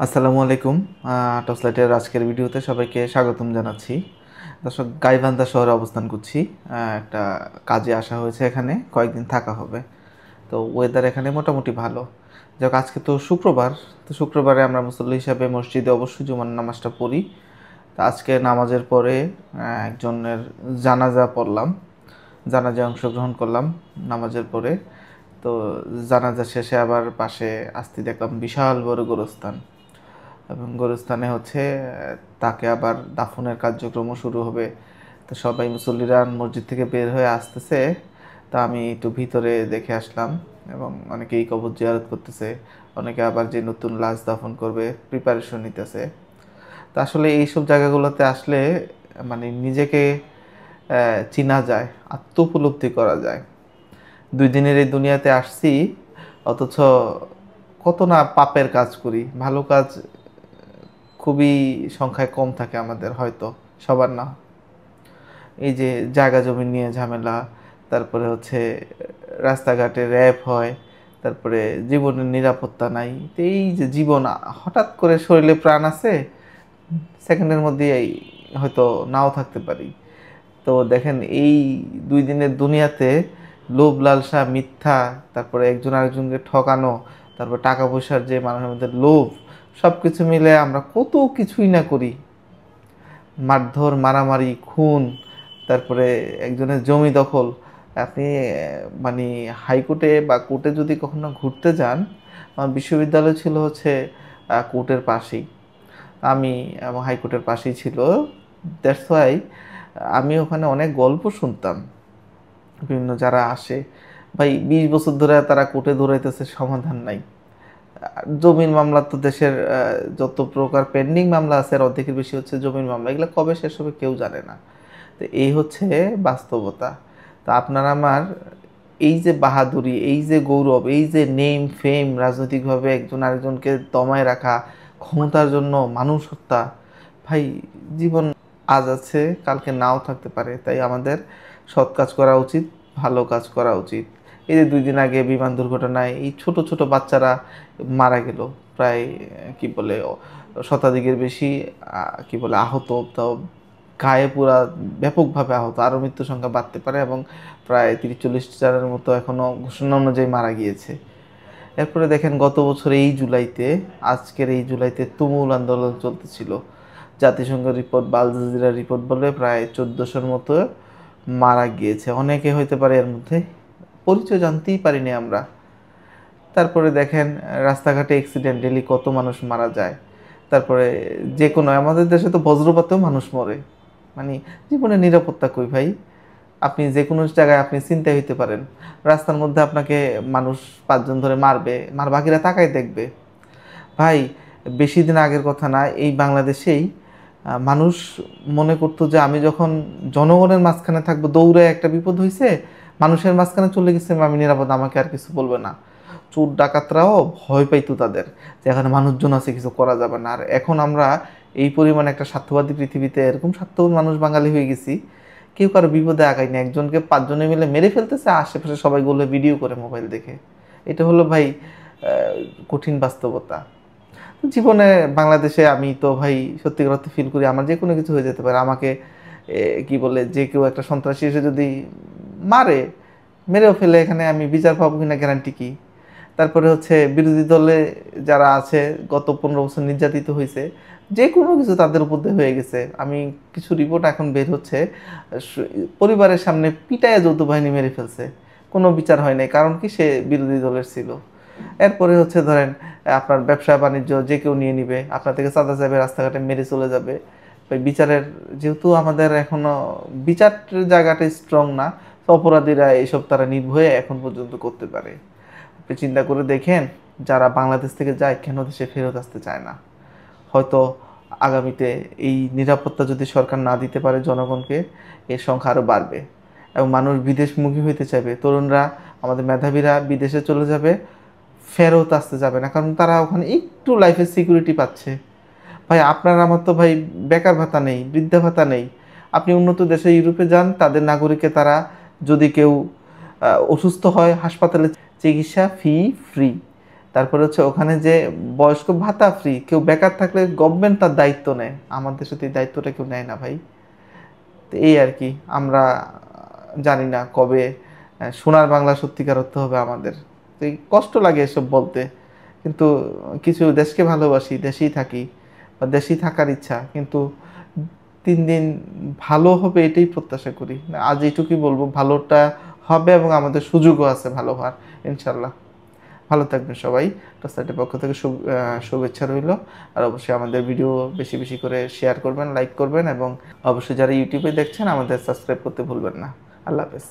আসসালামু আলাইকুম। টসলাইটের আজকের ভিডিওতে সবাইকে স্বাগতম জানাচ্ছি। দর্শক, গাইবান্ধা শহরে অবস্থান করছি। একটা কাজে আসা হয়েছে, এখানে কয়েকদিন থাকা হবে। তো ওয়েদার এখানে মোটামুটি ভালো। যাক, আজকে তো শুক্রবার। তো শুক্রবারে আমরা মুসল্লি হিসাবে মসজিদে অবশ্যই জুমার নামাজটা পড়ি। তো আজকে নামাজের পরে একজনের জানাজা পড়লাম, জানাজায় অংশগ্রহণ করলাম নামাজের পরে। তো জানাজা শেষে আবার পাশে আসতে দেখলাম বিশাল বড় গোরস্থান, এবং গোরস্থানে হচ্ছে তাকে আবার দাফনের কার্যক্রমও শুরু হবে। তো সবাই মুসল্লিরা মসজিদ থেকে বের হয়ে আসতেছে। তা আমি একটু ভিতরে দেখে আসলাম, এবং অনেকেই কবর জিয়ারত করতেছে, অনেকে আবার যে নতুন লাশ দাফন করবে প্রিপারেশন নিতেছে। তা আসলে এইসব জায়গাগুলোতে আসলে মানে নিজেকে চিনা যায়, আত্ম উপলব্ধি করা যায়। 2 দিনের এই দুনিয়াতে আসছি, অথচ কত না পাপের কাজ করি। ভালো কাজ খুবই সংখ্যায় কম থাকে আমাদের, হয়তো সবার না। এই যে জায়গা জমি নিয়ে ঝামেলা, তারপরে হচ্ছে রাস্তাঘাটে র্যাপ হয়, তারপরে জীবনের নিরাপত্তা নাই। তো এই যে জীবন, হঠাৎ করে শরীরে প্রাণ আছে, সেকেন্ডের মধ্যেই হয়তো নাও থাকতে পারি। তো দেখেন, এই 2 দিনের দুনিয়াতে লোভ লালসা মিথ্যা, তারপরে একজন আরেকজনকে ঠকানো, তারপর টাকা পয়সার যে মানুষের মধ্যে লোভ, সব কিছু মিলে আমরা কত কিছুই না করি। মারধর, মারামারি, খুন, তারপরে একজনের জমি দখল। আপনি মানে হাইকোর্টে বা কোর্টে যদি কখনো ঘুরতে যান, আমার বিশ্ববিদ্যালয় ছিল হচ্ছে কোর্টের পাশেই। আমি এবং হাইকোর্টের পাশেই ছিল। দ্যাটস ওয়াই আমি ওখানে অনেক গল্প শুনতাম। বিভিন্ন যারা আসে, ভাই 20 বছর ধরে তারা কোর্টে দৌড়াইতেছে, সমাধান নাই। জমির মামলা তো দেশের যত প্রকার পেন্ডিং মামলা আছে, এর অর্ধেকের বেশি হচ্ছে জমির মামলা। এগুলো কবে শেষ হবে কেউ জানে না। তো এই হচ্ছে বাস্তবতা। তো আপনার আমার এই যে বাহাদুরি, এই যে গৌরব, এই যে নেম ফেম, রাজনৈতিকভাবে একজন আরেকজনকে দমায় রাখা, ক্ষমতার জন্য মানুষ হত্যা, ভাই জীবন আজ আছে, কালকে নাও থাকতে পারে। তাই আমাদের সৎ কাজ করা উচিত, ভালো কাজ করা উচিত। এই যে 2 দিন আগে বিমান দুর্ঘটনায় এই ছোট ছোট বাচ্চারা মারা গেল, প্রায় কি বলে শতাধিকের বেশি কি বলে আহত, তাও গায়ে পুরা ব্যাপকভাবে আহত। আরও মৃত্যু সংখ্যা বাড়তে পারে, এবং প্রায় 30-40 জনের মতো এখনও ঘোষণা অনুযায়ী মারা গিয়েছে। এরপরে দেখেন, গত বছর এই জুলাইতে, আজকের এই জুলাইতে তুমুল আন্দোলন চলতেছিল। জাতিসংঘ রিপোর্ট বা আল জাজিরা রিপোর্ট বলে প্রায় 1400-র মতো মারা গিয়েছে। অনেকে হইতে পারে এর মধ্যে, পরিচয় জানতেই পারিনি আমরা। তারপরে দেখেন রাস্তাঘাটে অ্যাক্সিডেন্টালি কত মানুষ মারা যায়। তারপরে যে কোনো, আমাদের দেশে তো বজ্রপাতেও মানুষ মরে। মানে জীবনের নিরাপত্তা কই ভাই? আপনি যে কোনো জায়গায় আপনি চিন্তায় হইতে পারেন, রাস্তার মধ্যে আপনাকে মানুষ 5 জন ধরে মারবে, বাকিরা তাকাই দেখবে। ভাই, বেশি দিন আগের কথা না, এই বাংলাদেশেই মানুষ মনে করতো যে আমি যখন জনগণের মাঝখানে থাকবো, দৌড়ে একটা বিপদ হয়েছে, মানুষের মাঝখানে চলে গেছে, আমি নিরাপদ, আমাকে আর কিছু বলবে না। চোর ডাকাতরাও ভয় পাইতো তাদের, যে এখানে মানুষজন আছে, কিছু করা যাবে না। আর এখন আমরা এই পরিমাণে একটা স্বার্থবাদী পৃথিবীতে, এরকম স্বার্থবাদ মানুষ বাঙালি হয়ে গেছি, কেউ কারো বিপদে আগায় না। একজনকে 5 জনে মিলে মেরে ফেলতেছে, আশেপাশে সবাইগুলো ভিডিও করে মোবাইল দেখে। এটা হলো ভাই কঠিন বাস্তবতা। জীবনে বাংলাদেশে আমি তো ভাই সত্যিকার অর্থে ফিল করি আমার যে কোনো কিছু হয়ে যেতে পারে। আমাকে কি বলে, যে কেউ একটা সন্ত্রাসী এসে যদি মারে, মেরেও ফেলে, এখানে আমি বিচার পাবো কিনা গ্যারান্টি কি? তারপরে হচ্ছে বিরোধী দলে যারা আছে, গত 15 বছর নির্যাতিত হয়েছে, যে কোনো কিছু তাদের উপর দিয়ে হয়ে গেছে। আমি কিছু রিপোর্ট এখন বের হচ্ছে, পরিবারের সামনে পিটায় যৌথ বাহিনী মেরে ফেলছে, কোনো বিচার হয় নাই। কারণ কি? সে বিরোধী দলের ছিল। এরপরে হচ্ছে ধরেন আপনার ব্যবসা বাণিজ্য যে কেউ নিয়ে নিবে, আপনার থেকে চাঁদা যাবে, রাস্তাঘাটে মেরে চলে যাবে। বিচারের, যেহেতু আমাদের এখনো বিচার জায়গাটা স্ট্রং না, তো অপরাধীরা এইসব তারা নির্ভয়ে এখন পর্যন্ত করতে পারে। আপনি চিন্তা করে দেখেন, যারা বাংলাদেশ থেকে যায় কেন দেশে ফেরত আসতে চায় না? হয়তো আগামীতে এই নিরাপত্তা যদি সরকার না দিতে পারে জনগণকে, এর সংখ্যা আরও বাড়বে, এবং মানুষ বিদেশমুখী হইতে চাইবে। তরুণরা, আমাদের মেধাবীরা বিদেশে চলে যাবে, ফেরত আসতে যাবে না, কারণ তারা ওখানে একটু লাইফের সিকিউরিটি পাচ্ছে। ভাই, আপনার আমার তো ভাই বেকার ভাতা নেই, বৃদ্ধা ভাতা নেই। আপনি উন্নত দেশে ইউরোপে যান, তাদের নাগরিককে তারা, যদি কেউ অসুস্থ হয়, হাসপাতালে চিকিৎসা ফি ফ্রি। তারপরে হচ্ছে ওখানে যে বয়স্ক ভাতা ফ্রি, কেউ বেকার থাকলে গভর্নমেন্ট তার দায়িত্ব নেয়, আমাদের সাথে এই দায়িত্বটা কেউ নেয় না ভাই। তো এই আর কি, আমরা জানি না কবে সোনার বাংলা সত্যিকার অর্থ হবে আমাদের। তো এই কষ্ট লাগে এসব বলতে, কিন্তু কিছু দেশকে ভালোবাসি, দেশেই থাকি বা দেশেই থাকার ইচ্ছা, কিন্তু দিন দিন ভালো হবে এটাই প্রত্যাশা করি। আজ এইটুকুই বলবো, ভালোটা হবে এবং আমাদের সুযোগও আছে ভালো হওয়ার, ইনশাল্লাহ। ভালো থাকবেন সবাই। টোস্টারের পক্ষ থেকে শুভেচ্ছা রইল। আর অবশ্যই আমাদের ভিডিও বেশি বেশি করে শেয়ার করবেন, লাইক করবেন, এবং অবশ্যই যারা ইউটিউবে দেখছেন আমাদের সাবস্ক্রাইব করতে ভুলবেন না। আল্লাহ হাফেজ।